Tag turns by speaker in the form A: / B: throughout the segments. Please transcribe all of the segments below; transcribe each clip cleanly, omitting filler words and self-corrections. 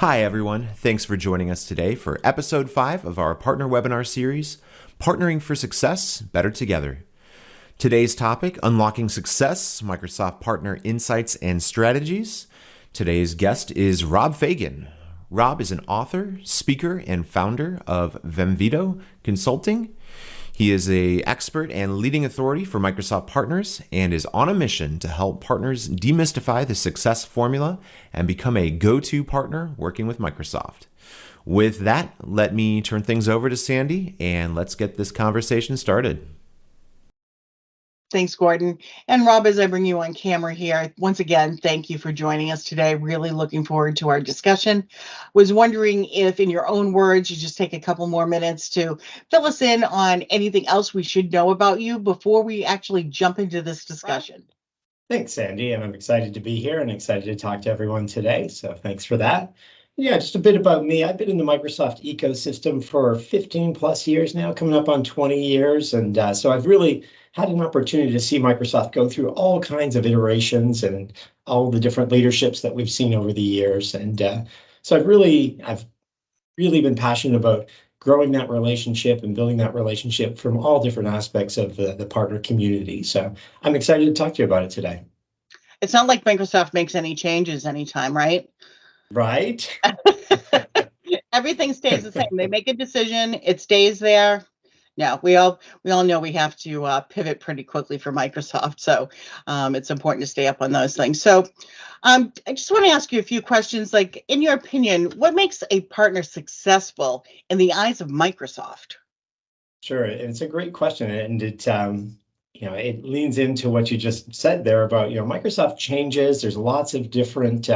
A: Hi, everyone. Thanks for joining us today for episode 5 of our partner webinar series, Partnering for Success Better Together. Today's topic, Unlocking Success, Microsoft Partner Insights and Strategies. Today's guest is Rob Fegan. Rob is an author, speaker, and founder of Vemvito Consulting. He is an expert and leading authority for Microsoft partners and is on a mission to help partners demystify the success formula and become a go-to partner working with Microsoft. With that, let me turn things over to Sandy and let's get this conversation started.
B: Thanks, Gordon. And Rob, as I bring you on camera here, once again, thank you for joining us today. Really looking forward to our discussion. Was wondering if, in your own words, you just take a couple more minutes to fill us in on anything else we should know about you before we actually jump into this discussion.
C: Thanks, Sandy. And I'm excited to be here and excited to talk to everyone today. So thanks for that. Yeah, just a bit about me. I've been in the Microsoft ecosystem for 15 plus years now, coming up on 20 years. And so I've really had an opportunity to see Microsoft go through all kinds of iterations and all the different leaderships that we've seen over the years. And so I've really been passionate about growing that relationship and building that relationship from all different aspects of the partner community. So I'm excited to talk to you about it today.
B: It's not like Microsoft makes any changes anytime, right?
C: Right.
B: Everything stays the same. They make a decision, it stays there. Yeah, we all know we have to pivot pretty quickly for Microsoft, so it's important to stay up on those things. So I just want to ask you a few questions. Like, in your opinion, what makes a partner successful in the eyes of Microsoft?
C: Sure, it's a great question, and it leans into what you just said there about Microsoft changes. There's lots of different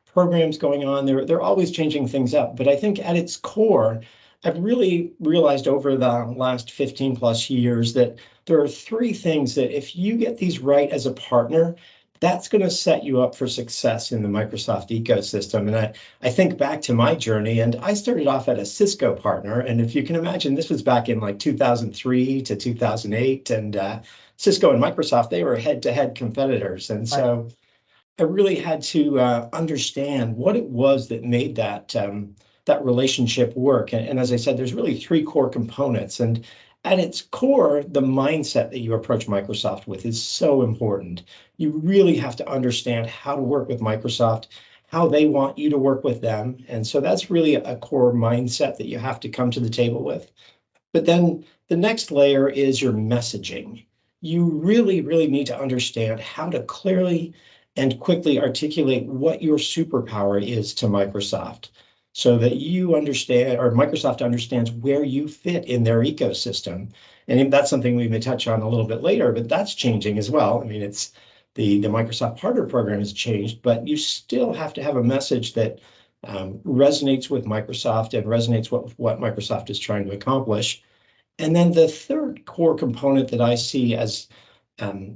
C: programs going on. They're always changing things up, but I think at its core, I've really realized over the last 15 plus years that there are three things that if you get these right as a partner, that's going to set you up for success in the Microsoft ecosystem. And I think back to my journey, and I started off at a Cisco partner. And if you can imagine, this was back in like 2003 to 2008. And Cisco and Microsoft, they were head-to-head competitors. And so I really had to understand what it was that made that relationship work. And as I said, there's really three core components. And at its core, the mindset that you approach Microsoft with is so important. You really have to understand how to work with Microsoft, how they want you to work with them. And so that's really a core mindset that you have to come to the table with. But then the next layer is your messaging. You really, really need to understand how to clearly and quickly articulate what your superpower is to Microsoft so that you understand, or Microsoft understands where you fit in their ecosystem. And that's something we may touch on a little bit later, but that's changing as well. I mean, it's the Microsoft Partner Program has changed, but you still have to have a message that resonates with Microsoft and resonates with what Microsoft is trying to accomplish. And then the third core component that I see as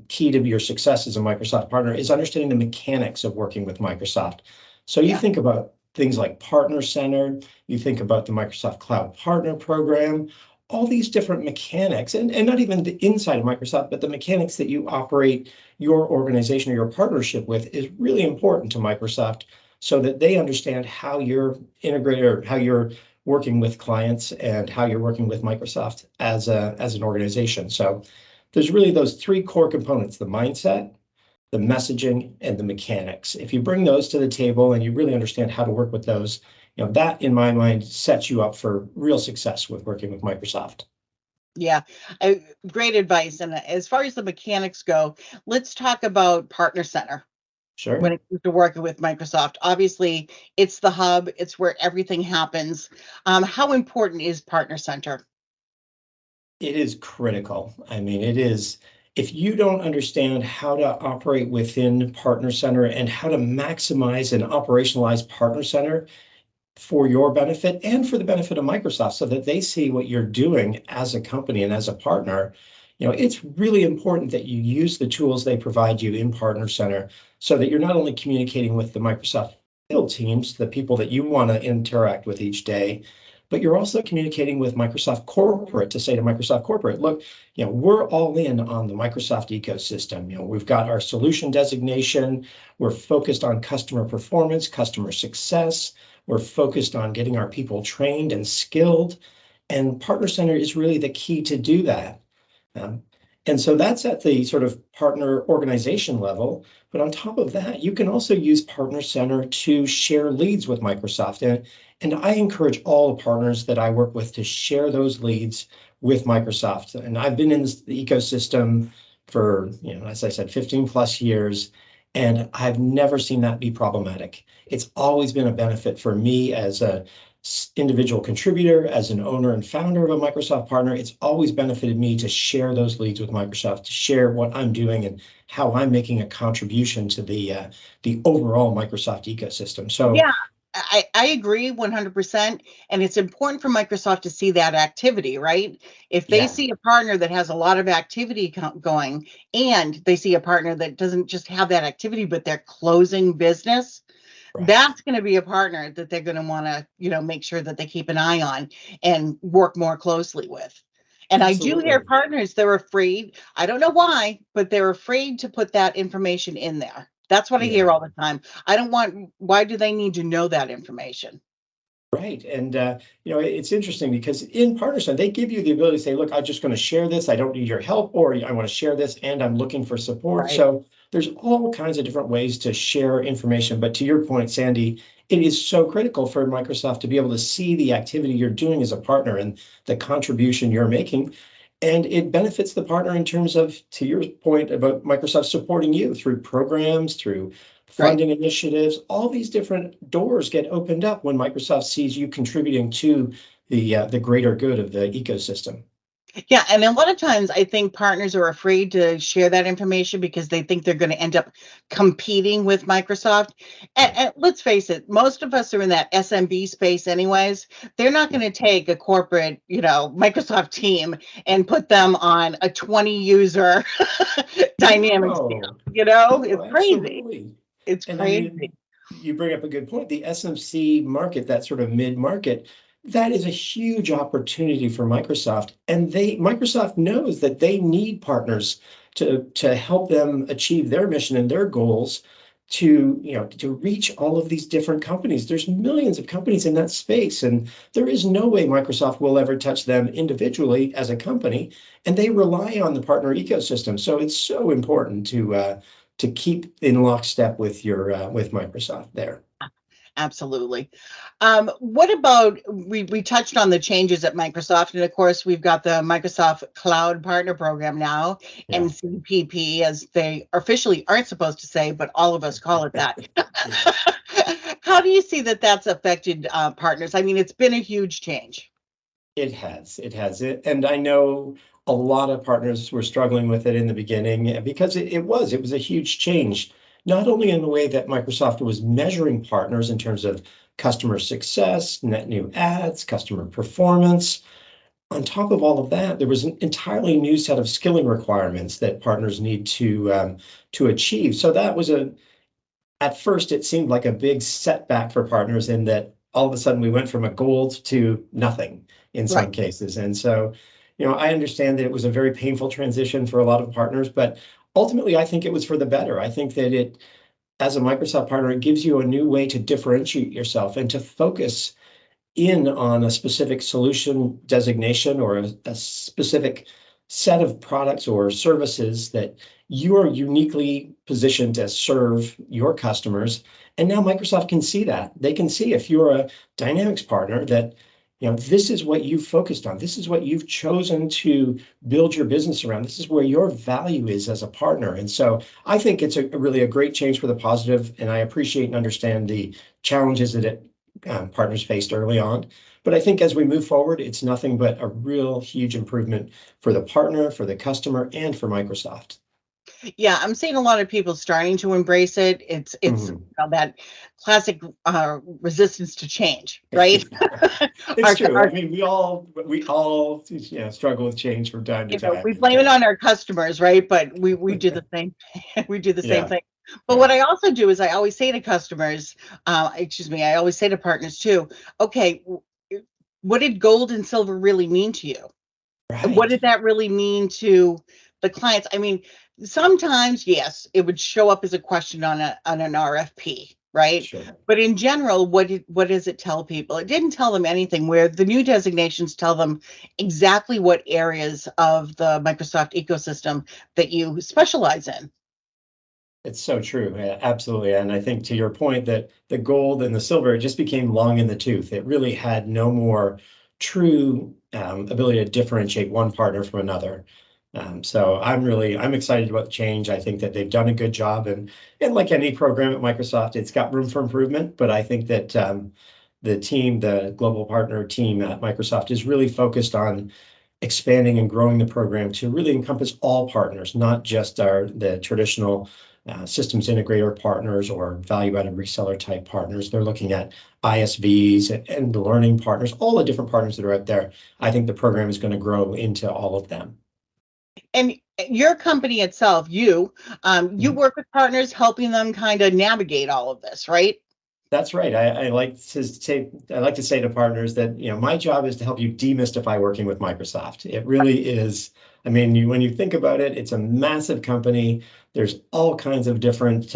C: key to your success as a Microsoft partner is understanding the mechanics of working with Microsoft. So you think about things like Partner Center, you think about the Microsoft Cloud Partner Program, all these different mechanics, and not even the inside of Microsoft, but the mechanics that you operate your organization or your partnership with is really important to Microsoft so that they understand how you're integrated or how you're working with clients and how you're working with Microsoft as an organization. So there's really those three core components: the mindset, the messaging, and the mechanics. If you bring those to the table and you really understand how to work with those, that in my mind sets you up for real success with working with Microsoft.
B: Yeah, great advice. And as far as the mechanics go, let's talk about Partner Center.
C: Sure.
B: When it comes to working with Microsoft, obviously it's the hub, it's where everything happens. How important is Partner Center?
C: It is critical. I mean, it is. If you don't understand how to operate within Partner Center and how to maximize and operationalize Partner Center for your benefit and for the benefit of Microsoft so that they see what you're doing as a company and as a partner, it's really important that you use the tools they provide you in Partner Center so that you're not only communicating with the Microsoft field teams, the people that you want to interact with each day, but you're also communicating with Microsoft Corporate to say to Microsoft Corporate, look, we're all in on the Microsoft ecosystem. We've got our solution designation. We're focused on customer performance, customer success. We're focused on getting our people trained and skilled, and Partner Center is really the key to do that. Um, and so that's at the sort of partner organization level. But on top of that, you can also use Partner Center to share leads with Microsoft. And I encourage all the partners that I work with to share those leads with Microsoft. And I've been in this ecosystem for, as I said, 15 plus years, and I've never seen that be problematic. It's always been a benefit for me as a individual contributor, as an owner and founder of a Microsoft partner. It's always benefited me to share those leads with Microsoft, to share what I'm doing and how I'm making a contribution to the overall Microsoft ecosystem. So
B: yeah, I agree 100%. And it's important for Microsoft to see that activity, right? If they
C: yeah,
B: see a partner that has a lot of activity going, and they see a partner that doesn't just have that activity, but they're closing business,
C: right.
B: that's going to be a partner that they're going to want to, make sure that they keep an eye on and work more closely with. And I do hear
C: Absolutely.
B: partners, they're afraid. I don't know why, but they're afraid to put that information in there. That's what I hear
C: Yeah.
B: all the time. I don't want, why do they need to know that information?
C: Right. And, it's interesting because in Partnership, they give you the ability to say, look, I'm just going to share this. I don't need your help, or I want to share this and I'm looking for support.
B: Right.
C: So there's all kinds of different ways to share information. But to your point, Sandy, it is so critical for Microsoft to be able to see the activity you're doing as a partner and the contribution you're making. And it benefits the partner in terms of, to your point about Microsoft supporting you through programs, through
B: Right.
C: funding initiatives. All these different doors get opened up when Microsoft sees you contributing to the greater good of the ecosystem.
B: Yeah, and a lot of times I think partners are afraid to share that information because they think they're going to end up competing with Microsoft. And,
C: Right.
B: and let's face it, most of us are in that SMB space anyways. They're not going to take a corporate, Microsoft team and put them on a 20 user Dynamics deal.
C: No, no,
B: It's crazy.
C: absolutely.
B: It's
C: And I
B: crazy.
C: mean, you bring up a good point. The SMC market, that sort of mid-market, that is a huge opportunity for Microsoft. And Microsoft knows that they need partners to help them achieve their mission and their goals to reach all of these different companies. There's millions of companies in that space, and there is no way Microsoft will ever touch them individually as a company, and they rely on the partner ecosystem. So it's so important to keep in lockstep with with Microsoft there.
B: Absolutely. What about we touched on the changes at Microsoft, and of course we've got the Microsoft Cloud Partner Program now,
C: Yeah.
B: MCPP, as they officially aren't supposed to say, but all of us call it that.
C: Yeah.
B: How do you see that that's affected partners? I mean, it's been a huge change.
C: It has. It has it. And I know a lot of partners were struggling with it in the beginning because it was a huge change, not only in the way that Microsoft was measuring partners in terms of customer success, net new ads, customer performance. On top of all of that, there was an entirely new set of skilling requirements that partners need to achieve. So that was at first it seemed like a big setback for partners in that all of a sudden we went from a gold to nothing in some
B: Right.
C: cases. And so, I understand that it was a very painful transition for a lot of partners, but ultimately I think it was for the better. I think that as a Microsoft partner, it gives you a new way to differentiate yourself and to focus in on a specific solution designation or a specific set of products or services that you are uniquely positioned to serve your customers. And now Microsoft can see that. They can see if you're a Dynamics partner that this is what you've focused on. This is what you've chosen to build your business around. This is where your value is as a partner. And so I think it's really a great change for the positive, and I appreciate and understand the challenges that partners faced early on. But I think as we move forward, it's nothing but a real huge improvement for the partner, for the customer, and for Microsoft.
B: Yeah, I'm seeing a lot of people starting to embrace it. It's
C: Mhm.
B: that classic resistance to change, right?
C: It's
B: our,
C: true. I
B: our
C: mean, we all struggle with change from time to time.
B: we
C: And
B: blame it on our customers, right? But we do the same. We do the same
C: yeah,
B: thing. But what
C: yeah,
B: I also do is I always say to customers, excuse me, I always say to partners too, okay, what did gold and silver really mean to you? And what
C: right.
B: did that really mean to the clients? I mean, sometimes, yes, it would show up as a question on an RFP, right?
C: Sure.
B: But in general, what does it tell people? It didn't tell them anything, where the new designations tell them exactly what areas of the Microsoft ecosystem that you specialize in.
C: It's so true. Yeah, absolutely. And I think to your point that the gold and the silver just became long in the tooth. It really had no more true ability to differentiate one partner from another. So I'm excited about the change. I think that they've done a good job, and like any program at Microsoft, it's got room for improvement. But I think that the global partner team at Microsoft, is really focused on expanding and growing the program to really encompass all partners, not just the traditional systems integrator partners or value-added reseller type partners. They're looking at ISVs and the learning partners, all the different partners that are out there. I think the program is going to grow into all of them.
B: And your company itself, you
C: Mhm.
B: work with partners, helping them kind of navigate all of this, right?
C: That's right. I like to say to partners that, my job is to help you demystify working with Microsoft. It really is. I mean, when you think about it, it's a massive company. There's all kinds of different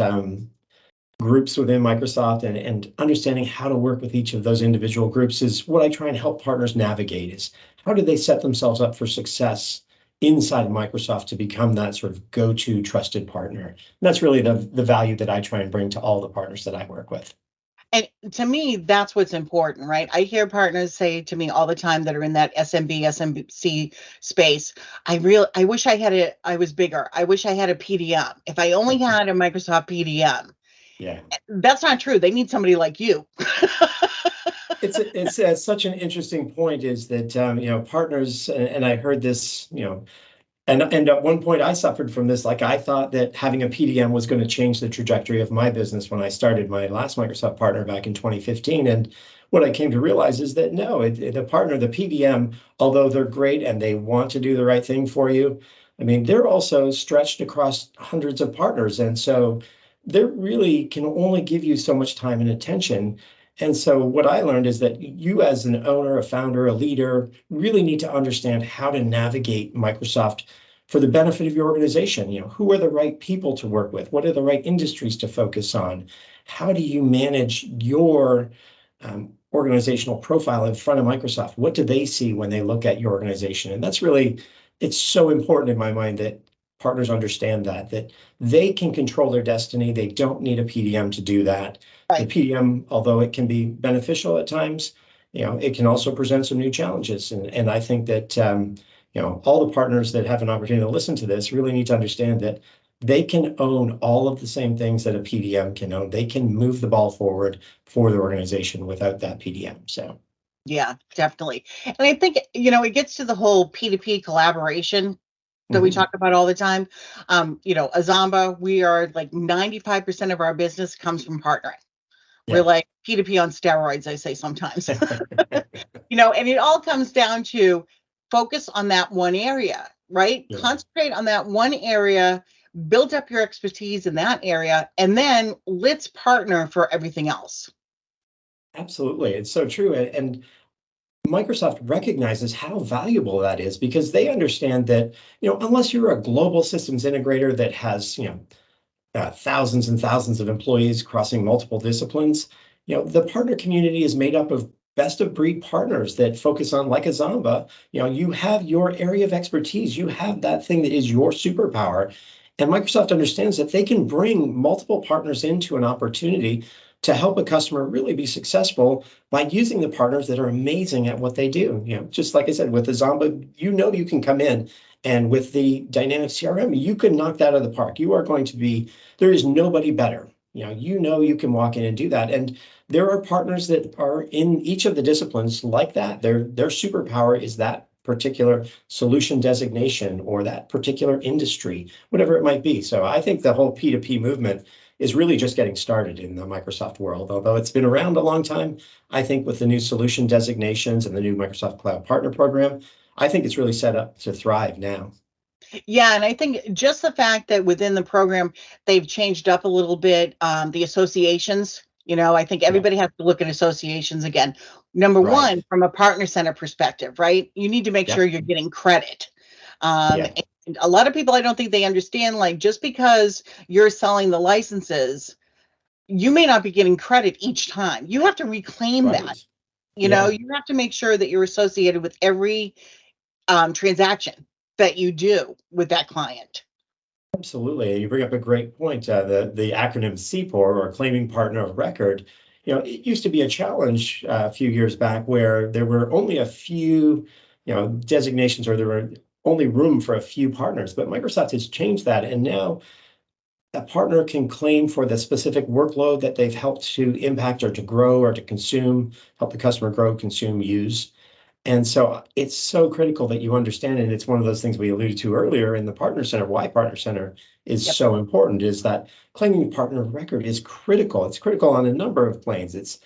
C: groups within Microsoft, and understanding how to work with each of those individual groups is what I try and help partners navigate. Is how do they set themselves up for success inside of Microsoft to become that sort of go-to trusted partner. And that's really the value that I try and bring to all the partners that I work with.
B: And to me, that's what's important, right? I hear partners say to me all the time that are in that SMB, SMC space, I wish I was bigger. I wish I had a PDM. If I only had a Microsoft PDM.
C: Yeah.
B: That's not true. They need somebody like you.
C: It's such an interesting point, is that partners, and I heard this, and at one point I suffered from this. Like, I thought that having a PDM was going to change the trajectory of my business when I started my last Microsoft partner back in 2015. And what I came to realize is that no, the partner, the PDM, although they're great and they want to do the right thing for you, I mean, they're also stretched across hundreds of partners. And so they really can only give you so much time and attention. And so what I learned is that you, as an owner, a founder, a leader, really need to understand how to navigate Microsoft for the benefit of your organization. Who are the right people to work with? What are the right industries to focus on? How do you manage your organizational profile in front of Microsoft? What do they see when they look at your organization? And it's so important in my mind that partners understand that they can control their destiny. They don't need a PDM to do that. The
B: Right.
C: PDM, although it can be beneficial at times, it can also present some new challenges. And I think that all the partners that have an opportunity to listen to this really need to understand that they can own all of the same things that a PDM can own. They can move the ball forward for the organization without that PDM. So
B: Yeah, definitely. And I think, it gets to the whole P2P collaboration that we
C: mhm.
B: talk about all the time. Azamba, we are like 95% of our business comes from partnering. We're
C: Yeah.
B: like P2P on steroids, I say sometimes. And it all comes down to focus on that one area, right?
C: Yeah.
B: Concentrate on that one area, build up your expertise in that area, and then let's partner for everything else.
C: Absolutely. It's so true. And Microsoft recognizes how valuable that is, because they understand that, unless you're a global systems integrator that has, thousands and thousands of employees crossing multiple disciplines, the partner community is made up of best of breed partners that focus on, like Azamba, you have your area of expertise, you have that thing that is your superpower. And Microsoft understands that they can bring multiple partners into an opportunity to help a customer really be successful by using the partners that are amazing at what they do. Just like I said, with Azamba, you can come in, and with the dynamic CRM, you can knock that out of the park. You are going to be, there is nobody better. You can walk in and do that. And there are partners that are in each of the disciplines like that. Their superpower is that particular solution designation or that particular industry, whatever it might be. So I think the whole P2P movement is really just getting started in the Microsoft world. Although it's been around a long time, I think with the new solution designations and the new Microsoft Cloud Partner Program, I think it's really set up to thrive now.
B: Yeah, and I think just the fact that within the program they've changed up a little bit, the associations. I think
C: Yeah,
B: everybody has to look at associations again. Number
C: right.
B: one, from a partner center perspective, right? You need to make sure
C: Yep.
B: you're getting credit.
C: Yeah.
B: And a lot of people, I don't think they understand, like, just because you're selling the licenses you may not be getting credit each time. You have to reclaim that.
C: Right.
B: You know,
C: Yeah.
B: you have to make sure that you're associated with every transaction that you do with that client.
C: Absolutely. You bring up a great point. The acronym CPOR, or Claiming Partner of Record, it used to be a challenge a few years back where there were only a few, designations, or there were only room for a few partners. But Microsoft has changed that, and now a partner can claim for the specific workload that they've helped to impact or to grow or to consume, help the customer grow, consume, use. And so it's so critical that you understand it. It's one of those things we alluded to earlier in the Partner Center. Why Partner Center is
B: Yep.
C: so important is that claiming partner of record is critical. It's critical on a number of planes. It's,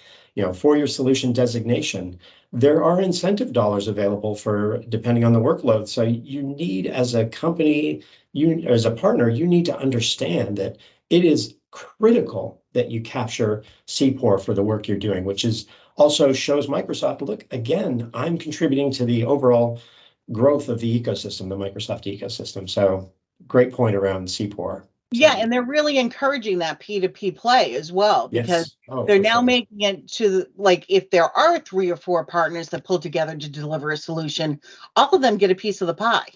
C: for your solution designation, there are incentive dollars available for depending on the workload. So you need, as a company, you as a partner, you need to understand that it is critical that you capture CPOR for the work you're doing, which is also shows Microsoft, look, again, I'm contributing to the overall growth of the ecosystem, the Microsoft ecosystem. So great point around CPOR.
B: Yeah,
C: So
B: and they're really encouraging that P2P play as well, because
C: yes, oh,
B: they're
C: for
B: now
C: sure.
B: making it to, like, if there are 3 or 4 partners that pull together to deliver a solution, all of them get a piece of the pie.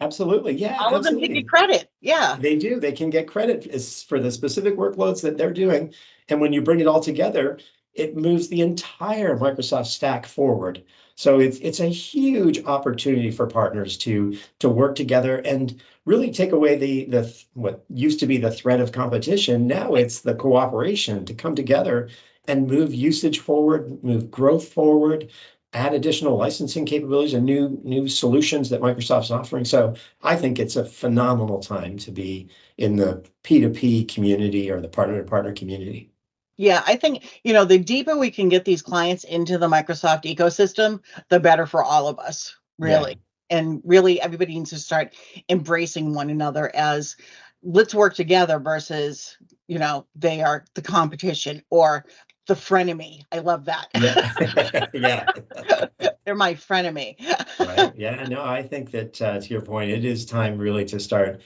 C: Absolutely. Yeah,
B: All of them can get
C: absolutely.
B: credit. Yeah.
C: They do. They can get credit for the specific workloads that they're doing. And when you bring it all together, it moves the entire Microsoft stack forward. So it's a huge opportunity for partners to work together and really take away the what used to be the threat of competition. Now it's the cooperation to come together and move usage forward, move growth forward, add additional licensing capabilities and new solutions that Microsoft's offering. So I think it's a phenomenal time to be in the P2P community or the partner-to-partner community.
B: Yeah, I think, the deeper we can get these clients into the Microsoft ecosystem, the better for all of us,
C: Yeah,
B: really. And really, everybody needs to start embracing one another as, let's work together versus, they are the competition or the frenemy. I love that.
C: yeah, yeah.
B: They're my frenemy.
C: Right. Yeah. No, I think that to your point, it is time really to start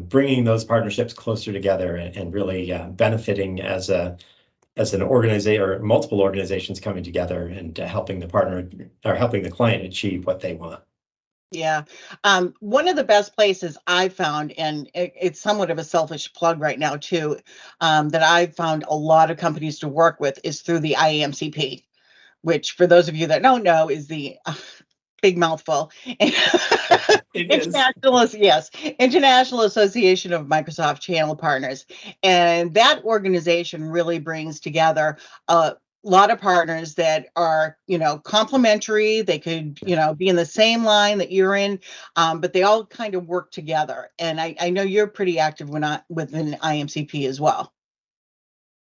C: bringing those partnerships closer together and really benefiting as an organization or multiple organizations coming together and helping the partner or helping the client achieve what they want.
B: Yeah. One of the best places I've found, and it's somewhat of a selfish plug right now too, that I've found a lot of companies to work with is through the IAMCP, which, for those of you that don't know, is the big mouthful.
C: It is.
B: International Association of Microsoft Channel Partners. And that organization really brings together a lot of partners that are, complementary. They could, be in the same line that you're in, but they all kind of work together. And I know you're pretty active within IMCP as well.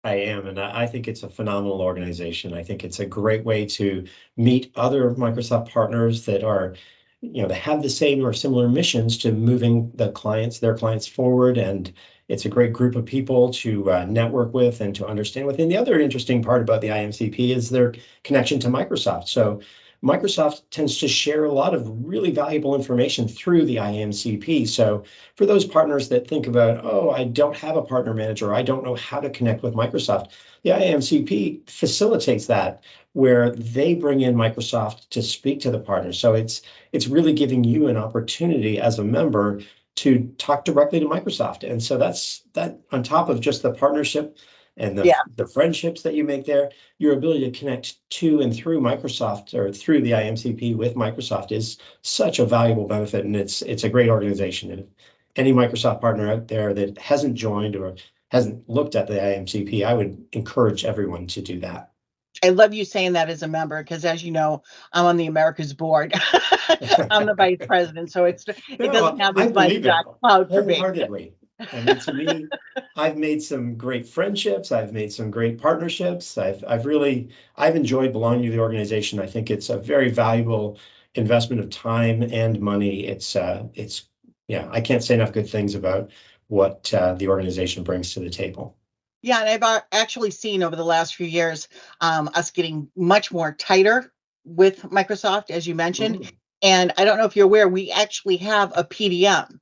C: I am, and I think it's a phenomenal organization. I think it's a great way to meet other Microsoft partners that are, that have the same or similar missions to moving their clients forward. And it's a great group of people to network with and to understand with. And the other interesting part about the IMCP is their connection to Microsoft. So Microsoft tends to share a lot of really valuable information through the IAMCP. So for those partners that think about, oh, I don't have a partner manager, I don't know how to connect with Microsoft, the IAMCP facilitates that, where they bring in Microsoft to speak to the partners. So it's really giving you an opportunity as a member to talk directly to Microsoft. And so that's that on top of just the partnership and
B: Yeah.
C: the friendships that you make there, your ability to connect to and through Microsoft or through the IMCP with Microsoft is such a valuable benefit. And it's a great organization. And any Microsoft partner out there that hasn't joined or hasn't looked at the IMCP, I would encourage everyone to do that.
B: I love you saying that as a member, because, as you know, I'm on the America's board. I'm the vice president, so it doesn't
C: No,
B: have
C: I
B: as much
C: believe it
B: cloud for me.
C: wholeheartedly. I mean, to me, I've made some great friendships. I've made some great partnerships. I've enjoyed belonging to the organization. I think it's a very valuable investment of time and money. Yeah, I can't say enough good things about what the organization brings to the table.
B: Yeah, and I've actually seen over the last few years us getting much more tighter with Microsoft, as you mentioned.
C: Mhm.
B: And I don't know if you're aware, we actually have a PDM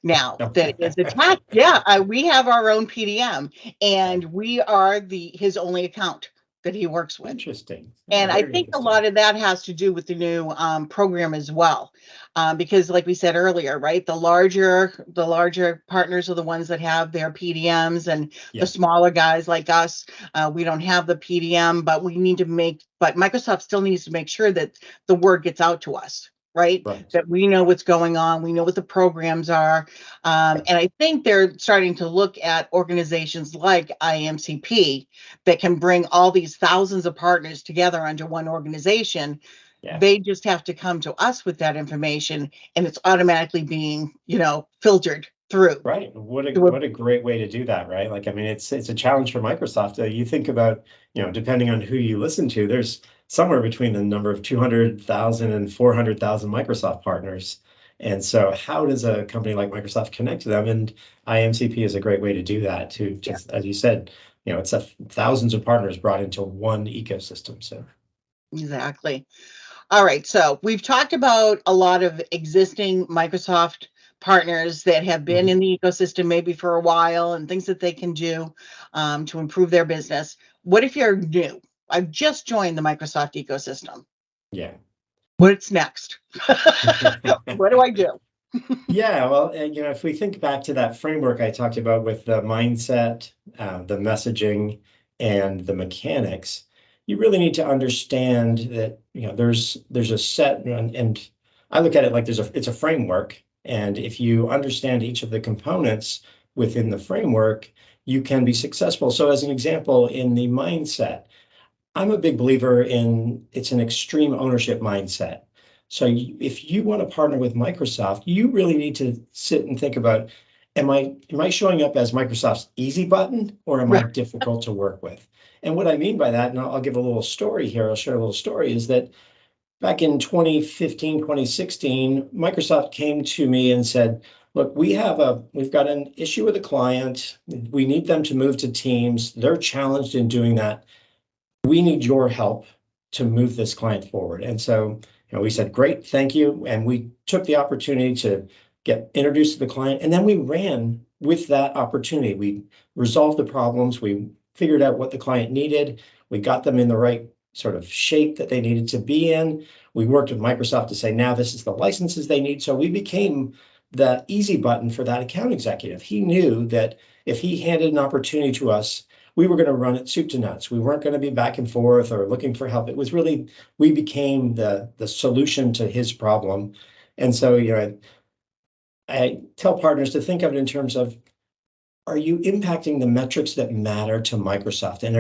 B: now that is attached. Yeah, we have our own PDM, and we are his only account that he works with.
C: Interesting.
B: And I think a lot of that has to do with the new program as well, because like we said earlier, right, the larger partners are the ones that have their PDMs, and the smaller guys like us, we don't have the PDM, but but Microsoft still needs to make sure that the word gets out to us. Right? That we know what's going on, we know what the programs are. And I think they're starting to look at organizations like IAMCP that can bring all these thousands of partners together under one organization. They just have to come to us with that information, and it's automatically being, filtered through.
C: Right. What a great way to do that, right? Like, I mean, it's a challenge for Microsoft. You think about, depending on who you listen to, there's somewhere between the number of 200,000 and 400,000 Microsoft partners. And so how does a company like Microsoft connect to them? And IMCP is a great way to do that, to just, as you said, it's thousands of partners brought into one ecosystem. So
B: exactly. All right. So we've talked about a lot of existing Microsoft partners that have been in the ecosystem maybe for a while, and things that they can do to improve their business. What if you're new? I've just joined the Microsoft ecosystem.
C: Yeah.
B: What's next? What do I do?
C: Yeah, well, if we think back to that framework I talked about with the mindset, the messaging, and the mechanics, you really need to understand that there's a set, and I look at it like it's a framework, and if you understand each of the components within the framework, you can be successful. So, as an example, in the mindset, I'm a big believer in it's an extreme ownership mindset. So if you want to partner with Microsoft, you really need to sit and think about, am I showing up as Microsoft's easy button, or am I difficult to work with? And what I mean by that, and I'll give a little story here, I'll share a little story, is that back in 2015, 2016, Microsoft came to me and said, look, we've got an issue with a client. We need them to move to Teams. They're challenged in doing that. We need your help to move this client forward. And so, we said, great, thank you. And we took the opportunity to get introduced to the client. And then we ran with that opportunity. We resolved the problems. We figured out what the client needed. We got them in the right sort of shape that they needed to be in. We worked with Microsoft to say, now this is the licenses they need. So we became the easy button for that account executive. He knew that if he handed an opportunity to us, we were going to run it soup to nuts. We weren't going to be back and forth or looking for help. It was really, we became the solution to his problem. And so, I tell partners to think of it in terms of, are you impacting the metrics that matter to Microsoft? And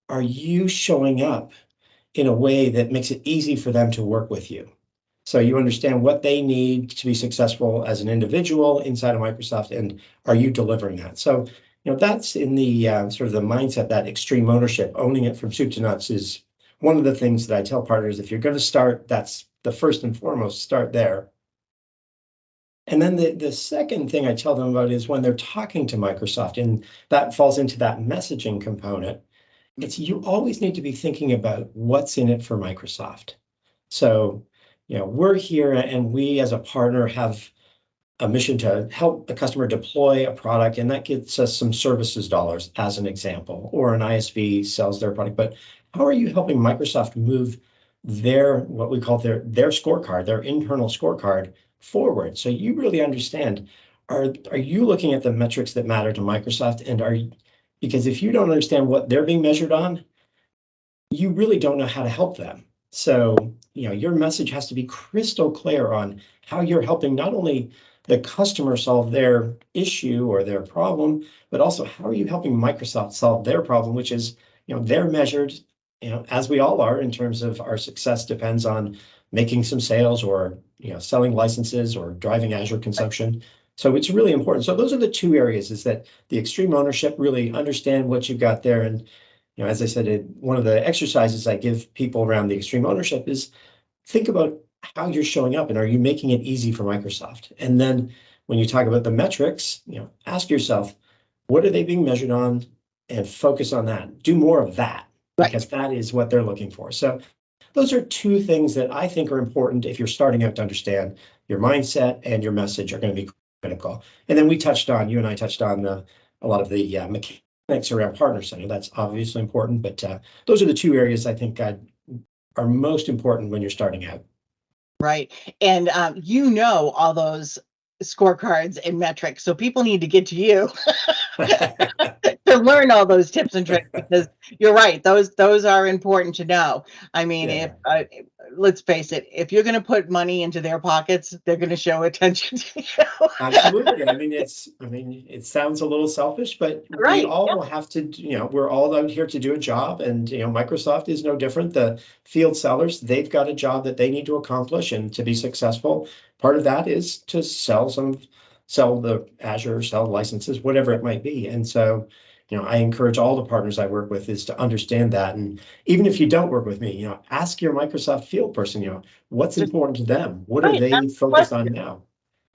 C: are you showing up in a way that makes it easy for them to work with you? So you understand what they need to be successful as an individual inside of Microsoft, and are you delivering that? So, that's in the sort of the mindset, that extreme ownership, owning it from soup to nuts is one of the things that I tell partners, if you're going to start, that's the first and foremost, start there. And then the second thing I tell them about is when they're talking to Microsoft, and that falls into that messaging component, it's you always need to be thinking about what's in it for Microsoft. So, we're here, and we as a partner have a mission to help the customer deploy a product, and that gets us some services dollars, as an example, or an ISV sells their product. But how are you helping Microsoft move what we call their scorecard, their internal scorecard forward? So you really understand, are you looking at the metrics that matter to Microsoft, and because if you don't understand what they're being measured on, you really don't know how to help them. So, your message has to be crystal clear on how you're helping not only the customer solve their issue or their problem, but also how are you helping Microsoft solve their problem, which is, they're measured, as we all are, in terms of our success depends on making some sales, or, selling licenses, or driving Azure consumption. So it's really important. So those are the two areas, is that the extreme ownership, really understand what you've got there. And, as I said, one of the exercises I give people around the extreme ownership is think about how you're showing up, and are you making it easy for Microsoft? And then when you talk about the metrics, ask yourself, what are they being measured on, and focus on that. Do more of that, because that is what they're looking for. So those are two things that I think are important if you're starting out to understand your mindset and your message are going to be critical. And then you and I touched on a lot of the mechanics around Partner Center. That's obviously important, but those are the two areas I think are most important when you're starting out.
B: Right. And all those scorecards and metrics. So people need to get to you to learn all those tips and tricks, because you're right. Those are important to know. I mean,
C: Yeah.
B: if let's face it, if you're going to put money into their pockets, they're going to show attention to you.
C: Absolutely. It sounds a little selfish, but we
B: Right.
C: all have to, we're all out here to do a job, and, Microsoft is no different. The field sellers, they've got a job that they need to accomplish, and to be successful, part of that is to sell the Azure, sell licenses, whatever it might be. And so, I encourage all the partners I work with is to understand that. And even if you don't work with me, ask your Microsoft field person, what's
B: Just
C: important to them? What are
B: right.
C: they
B: Ask the
C: focused on
B: question.
C: now?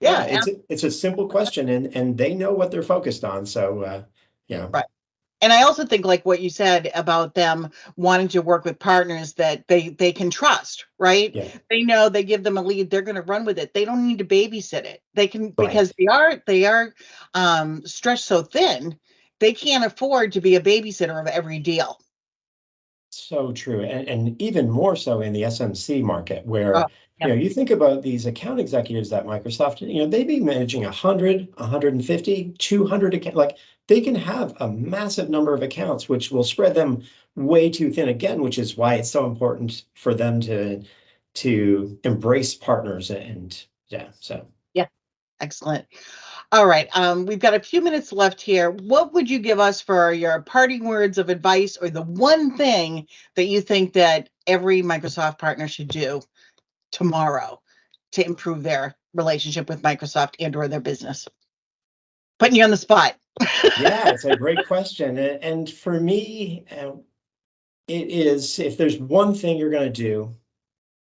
C: Yeah,
B: Yeah.
C: it's a simple question, and they know what they're focused on. So yeah.
B: Right. And I also think, like what you said about them wanting to work with partners that they can trust, right?
C: Yeah.
B: They know they give them a lead, they're going to run with it. They don't need to babysit it. They can, because
C: Right.
B: they are stretched so thin, they can't afford to be a babysitter of every deal.
C: So true. And even more so in the SMC market,
B: Oh,
C: where
B: yeah.
C: you think about these account executives at Microsoft, they be managing 100, 150, 200 account, like they can have a massive number of accounts, which will spread them way too thin again, which is why it's so important for them to embrace partners. And yeah, so
B: Yeah. Excellent. All right. We've got a few minutes left here. What would you give us for your parting words of advice, or the one thing that you think that every Microsoft partner should do tomorrow to improve their relationship with Microsoft and or their business? Putting you on the spot.
C: yeah, it's a great question. And for me, it is, if there's one thing you're going to do,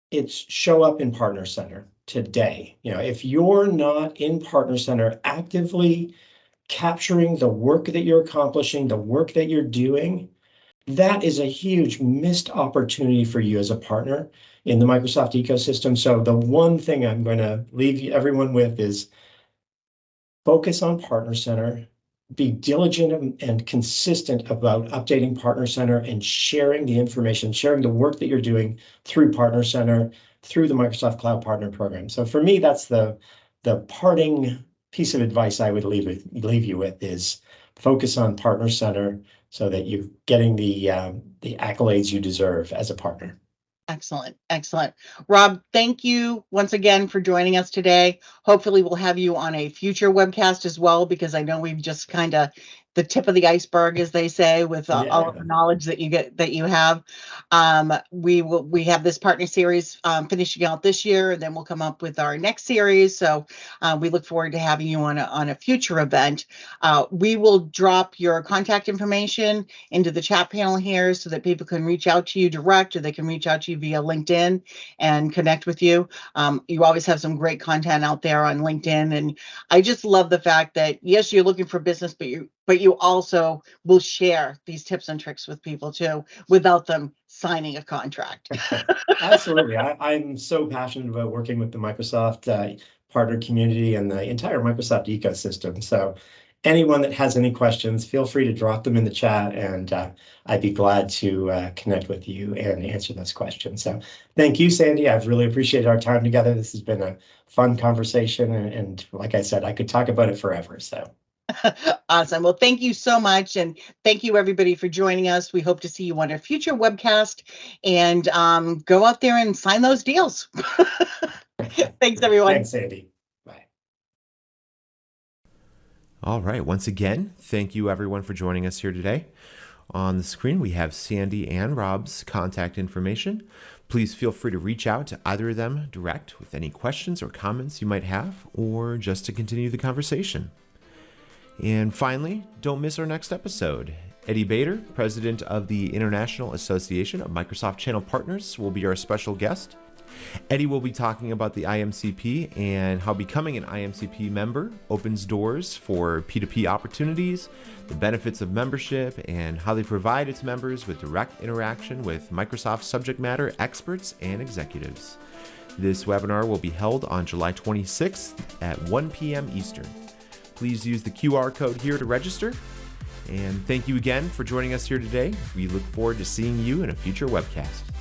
C: it's show up in Partner Center today. If you're not in Partner Center actively capturing the work that you're accomplishing, the work that you're doing, that is a huge missed opportunity for you as a partner in the Microsoft ecosystem. So the one thing I'm going to leave everyone with is focus on Partner Center, be diligent and consistent about updating Partner Center and sharing the information, sharing the work that you're doing through Partner Center, through the Microsoft Cloud Partner Program. So for me, that's the parting piece of advice I would leave you with is focus on Partner Center so that you're getting the accolades you deserve as a partner.
B: Excellent. Excellent. Rob, thank you once again for joining us today. Hopefully we'll have you on a future webcast as well, because I know we've just kind of the tip of the iceberg, as they say, with all of
C: Yeah.
B: the knowledge that you have. We have this partner series finishing out this year, and then we'll come up with our next series. So we look forward to having you on a future event. We will drop your contact information into the chat panel here so that people can reach out to you direct, or they can reach out to you via LinkedIn and connect with you. You always have some great content out there on LinkedIn, and I just love the fact that yes, you're looking for business, but you also will share these tips and tricks with people too, without them signing a contract.
C: Absolutely. I'm so passionate about working with the Microsoft partner community and the entire Microsoft ecosystem. So anyone that has any questions, feel free to drop them in the chat, and I'd be glad to connect with you and answer those questions. So thank you, Sandy. I've really appreciated our time together. This has been a fun conversation. And like I said, I could talk about it forever. So
B: Awesome. Well, thank you so much. And thank you, everybody, for joining us. We hope to see you on a future webcast, and go out there and sign those deals. Thanks, everyone.
C: thanks, Sandy. Bye.
A: All right. Once again, thank you everyone for joining us here today. On the screen, we have Sandy and Rob's contact information. Please feel free to reach out to either of them direct with any questions or comments you might have, or just to continue the conversation. And finally, don't miss our next episode. Eddie Bader, president of the International Association of Microsoft Channel Partners, will be our special guest. Eddie will be talking about the IAMCP and how becoming an IAMCP member opens doors for P2P opportunities, the benefits of membership, and how they provide its members with direct interaction with Microsoft subject matter experts and executives. This webinar will be held on July 26th at 1 p.m. Eastern. Please use the QR code here to register. And thank you again for joining us here today. We look forward to seeing you in a future webcast.